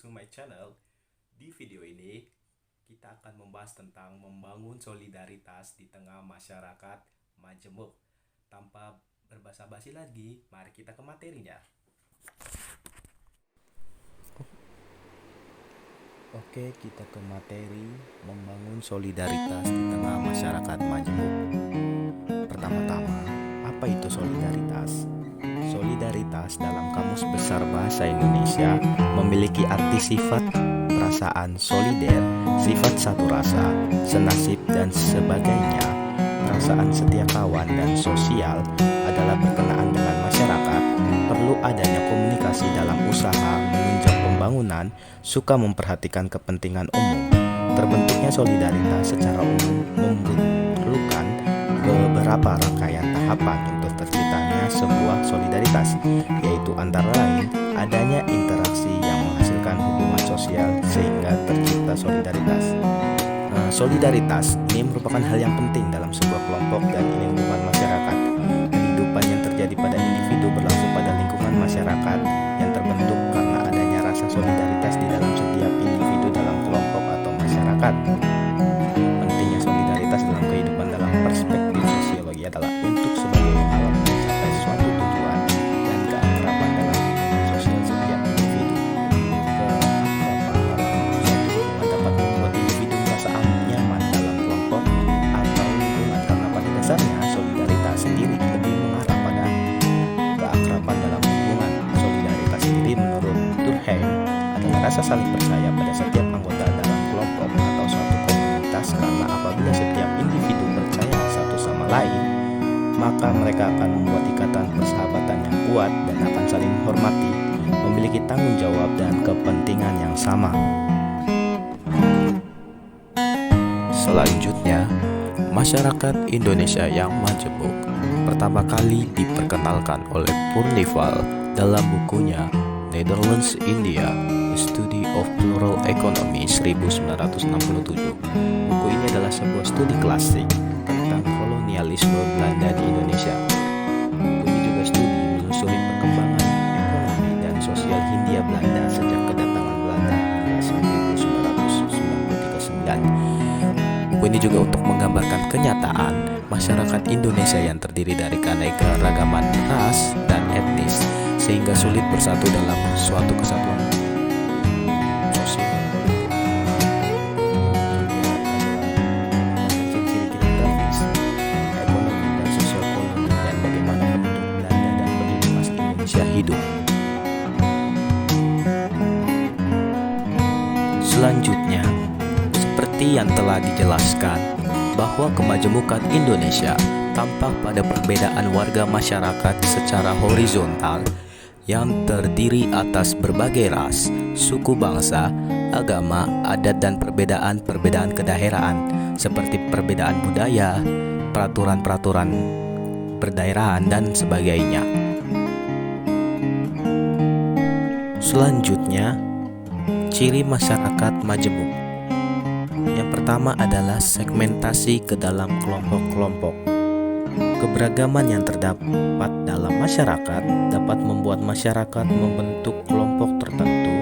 to my channel. Di video ini, kita akan membahas tentang membangun solidaritas di tengah masyarakat majemuk. Tanpa berbasa-basi lagi, mari kita ke materinya. Oke, kita ke materi membangun solidaritas di tengah masyarakat majemuk. Pertama-tama, apa itu solidaritas? Solidaritas dalam Kamus Besar Bahasa Indonesia memiliki arti sifat perasaan solider, sifat satu rasa, senasib dan sebagainya. Perasaan setia kawan dan sosial adalah berkenaan dengan masyarakat, perlu adanya komunikasi dalam usaha menunjang pembangunan, suka memperhatikan kepentingan umum. Terbentuknya solidaritas secara umum memerlukan beberapa rangkaian tahapan untuk terciptanya sebuah solidaritas, yaitu antara lain adanya interaksi yang menghasilkan hubungan sosial sehingga tercipta solidaritas. Solidaritas ini merupakan hal yang penting dalam sebuah kelompok dan lingkungan masyarakat. Kehidupan yang terjadi pada individu berlangsung pada lingkungan masyarakat yang terbentuk karena adanya rasa solidaritas di dalam setiap individu dalam kelompok atau masyarakat. Pentingnya solidaritas dalam kehidupan dalam perspektif sosiologi adalah untuk sebagai alat mencapai suatu tujuan dan keakraban dalam hubungan sosial setiap individu. Keakraban dalam suatu hubungan dapat membuat individu merasa nyaman dalam kelompok atau lingkungan, karena pada dasarnya solidaritas sendiri lebih mengarah pada keakraban dalam hubungan. Solidaritas sendiri menurut Durkheim adalah rasa saling percaya pada setiap anggota dalam kelompok atau suatu komunitas, karena apabila setiap individu percaya satu sama lain, maka mereka akan membuat ikatan persahabatan yang kuat dan akan saling menghormati, memiliki tanggung jawab dan kepentingan yang sama. Selanjutnya, masyarakat Indonesia yang majemuk pertama kali diperkenalkan oleh Purnival dalam bukunya Netherlands India, A Study of Plural Economy 1967. Buku ini adalah sebuah studi klasik tentang kolonialisme Belanda di Indonesia. Buku ini juga studi menelusuri perkembangan ekonomi dan sosial Hindia Belanda sejak kedatangan Belanda pada 1999. Buku ini juga untuk menggambarkan kenyataan masyarakat Indonesia yang terdiri dari keanekaragaman ras dan etnis, sehingga sulit bersatu dalam suatu kesatuan sosial. Ciri-ciri geografis, ekonomi dan sosial koloni, dan bagaimana penduduk Belanda dan penduduk asli Indonesia hidup. Selanjutnya, seperti yang telah dijelaskan, bahwa kemajemukan Indonesia tampak pada perbedaan warga masyarakat secara horizontal yang terdiri atas berbagai ras, suku bangsa, agama, adat, dan perbedaan-perbedaan kedaerahan seperti perbedaan budaya, peraturan-peraturan perdaerahan, dan sebagainya. Selanjutnya, ciri masyarakat majemuk. Yang pertama adalah segmentasi ke dalam kelompok-kelompok. Keberagaman yang terdapat dalam masyarakat dapat membuat masyarakat membentuk kelompok tertentu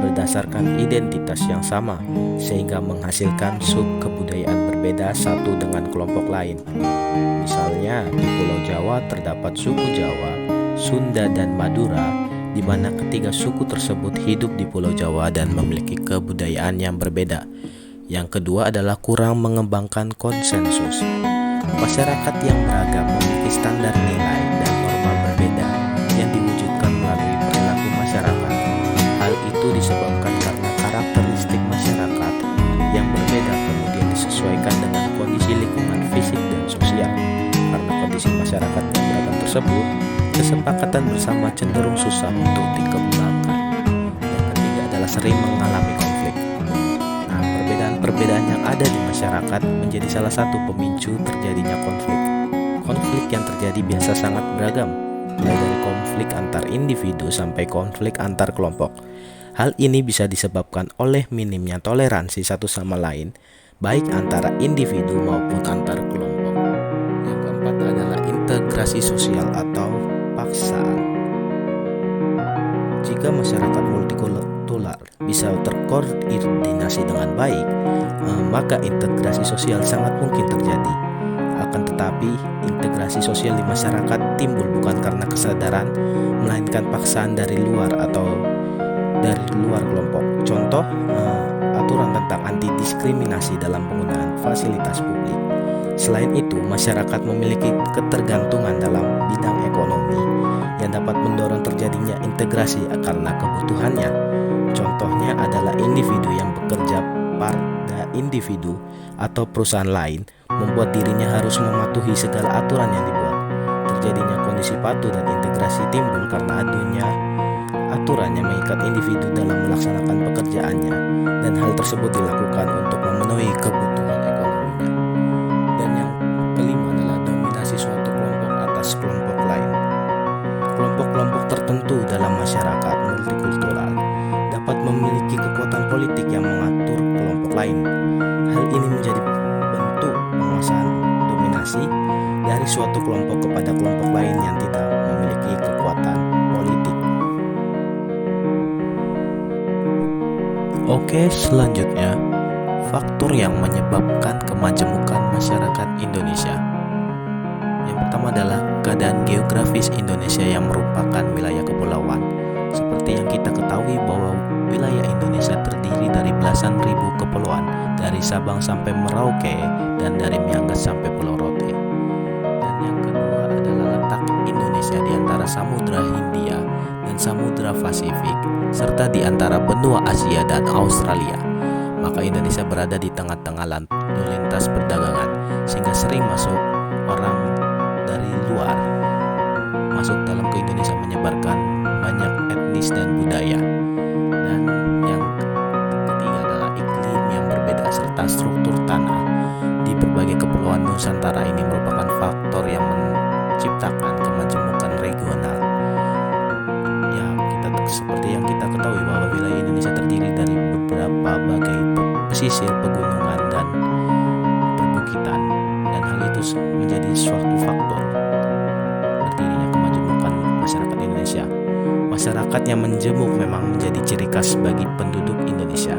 berdasarkan identitas yang sama, sehingga menghasilkan sub-kebudayaan berbeda satu dengan kelompok lain. Misalnya, di Pulau Jawa terdapat suku Jawa, Sunda, dan Madura, di mana ketiga suku tersebut hidup di Pulau Jawa dan memiliki kebudayaan yang berbeda. Yang kedua adalah kurang mengembangkan konsensus. Masyarakat yang beragam memiliki standar nilai dan norma berbeda yang diwujudkan melalui perilaku masyarakat. Hal itu disebabkan karena karakteristik masyarakat yang berbeda kemudian disesuaikan dengan kondisi lingkungan fisik dan sosial. Karena kondisi masyarakat yang beragam tersebut, kesepakatan bersama cenderung susah untuk dikembangkan. Yang ketiga adalah sering mengalami konflik. Perbedaan yang ada di masyarakat menjadi salah satu pemicu terjadinya konflik. Konflik yang terjadi biasa sangat beragam, mulai dari konflik antar individu sampai konflik antar kelompok. Hal ini bisa disebabkan oleh minimnya toleransi satu sama lain, baik antara individu maupun antar kelompok. Yang keempat adalah integrasi sosial atau paksaan. Jika masyarakat multikultural multikultural bisa terkoordinasi dengan baik, maka integrasi sosial sangat mungkin terjadi. Akan tetapi, integrasi sosial di masyarakat timbul bukan karena kesadaran, melainkan paksaan dari luar atau dari luar kelompok. Contoh, aturan tentang anti diskriminasi dalam penggunaan fasilitas publik. Selain itu, masyarakat memiliki ketergantungan dalam bidang ekonomi yang dapat mendorong terjadinya integrasi karena kebutuhannya. Contohnya adalah individu yang bekerja pada individu atau perusahaan lain membuat dirinya harus mematuhi segala aturan yang dibuat. Terjadinya kondisi patuh dan integrasi timbul karena adanya aturan yang mengikat individu dalam melaksanakan pekerjaannya, dan hal tersebut dilakukan untuk memenuhi kebutuhan ekonominya. Dan yang kelima adalah dominasi suatu kelompok atas kelompok lain. Kelompok-kelompok tertentu dalam masyarakat multikultural dapat memiliki kekuatan politik yang mengatur kelompok lain. Hal ini menjadi bentuk penguasaan dominasi dari suatu kelompok kepada kelompok lain yang tidak memiliki kekuatan politik. Oke, selanjutnya, faktor yang menyebabkan kemajemukan masyarakat Indonesia. Yang pertama adalah keadaan geografis Indonesia yang merupakan wilayah kepulauan. Seperti yang kita ketahui bahwa wilayah Indonesia terdiri dari belasan ribu kepulauan, dari Sabang sampai Merauke dan dari Miangas sampai Pulau Rote. Dan yang kedua adalah letak Indonesia di antara Samudra Hindia dan Samudra Pasifik, serta di antara benua Asia dan Australia. Maka Indonesia berada di tengah-tengah lalu lintas perdagangan, sehingga sering masuk orang dari luar masuk dalam ke Indonesia, menyebarkan banyak etnis dan budaya. Dan yang ketiga adalah iklim yang berbeda serta struktur tanah di berbagai kepulauan Nusantara ini merupakan faktor yang menciptakan kemajemukan regional. Ya, seperti yang kita ketahui bahwa wilayah Indonesia terdiri dari beberapa bagai pesisir, pegunungan, dan perbukitan, dan hal itu menjadi suatu faktor berdirinya kemajemukan masyarakat Indonesia. Masyarakat yang menjemuk memang menjadi ciri khas bagi penduduk Indonesia.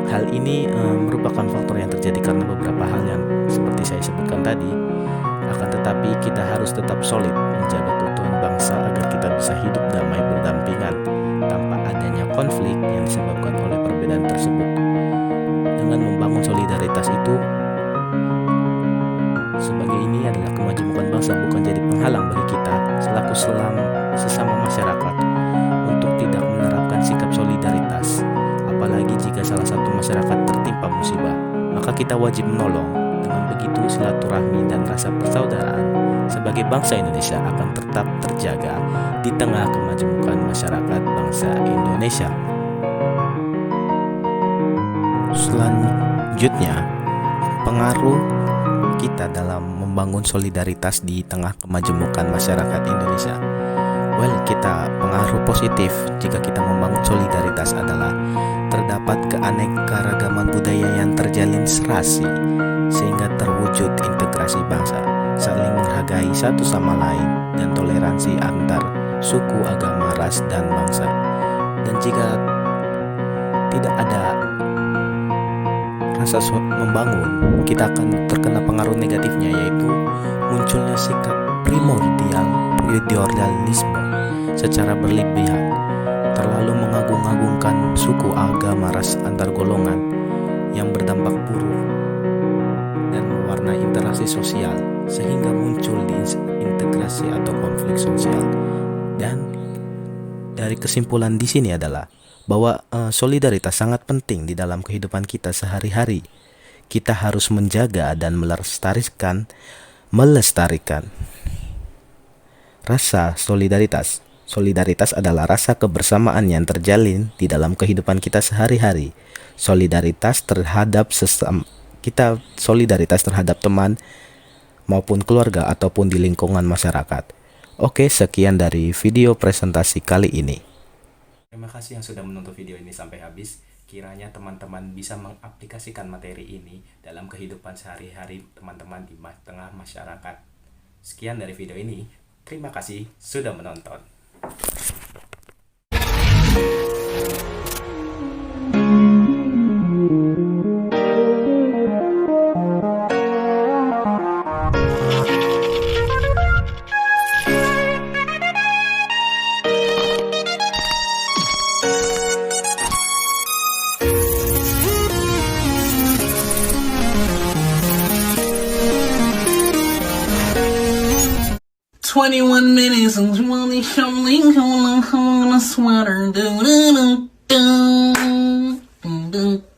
Hal ini merupakan faktor yang terjadi karena beberapa hal yang seperti saya sebutkan tadi. Akan tetapi kita harus tetap solid menjaga keutuhan bangsa agar kita bisa hidup damai berdampingan tanpa adanya konflik yang disebabkan oleh perbedaan tersebut. Dengan membangun solidaritas itu, sebagai ini adalah kemajemukan bangsa bukan jadi penghalang bagi kita selaku sesama masyarakat untuk tidak menerapkan sikap solidaritas. Apalagi jika salah satu masyarakat tertimpa musibah, maka kita wajib menolong. Dengan begitu, silaturahmi dan rasa persaudaraan sebagai bangsa Indonesia akan tetap terjaga di tengah kemajemukan masyarakat bangsa Indonesia. Selanjutnya, pengaruh kita dalam membangun solidaritas di tengah kemajemukan masyarakat Indonesia. Kita pengaruh positif jika kita membangun solidaritas adalah terdapat keanekaragaman budaya yang terjalin serasi, sehingga terwujud integrasi bangsa, saling menghargai satu sama lain, dan toleransi antar suku, agama, ras, dan bangsa. Dan jika tidak ada rasa membangun, kita akan terkena pengaruh negatifnya, yaitu munculnya sikap primordialisme secara berlebihan, terlalu mengagung-agungkan suku, agama, ras, antar golongan yang berdampak buruk dan mewarnai interaksi sosial, sehingga muncul integrasi atau konflik sosial. Dan dari kesimpulan di sini adalah bahwa solidaritas sangat penting di dalam kehidupan kita sehari-hari. Kita harus menjaga dan melestarikan rasa solidaritas. Solidaritas adalah rasa kebersamaan yang terjalin di dalam kehidupan kita sehari-hari. Solidaritas terhadap solidaritas terhadap teman maupun keluarga ataupun di lingkungan masyarakat. Oke, sekian dari video presentasi kali ini. Terima kasih yang sudah menonton video ini sampai habis. Kiranya teman-teman bisa mengaplikasikan materi ini dalam kehidupan sehari-hari teman-teman di tengah masyarakat. Sekian dari video ini. Terima kasih sudah menonton. 21 minutes and really something on a sweater. Do do do do do do.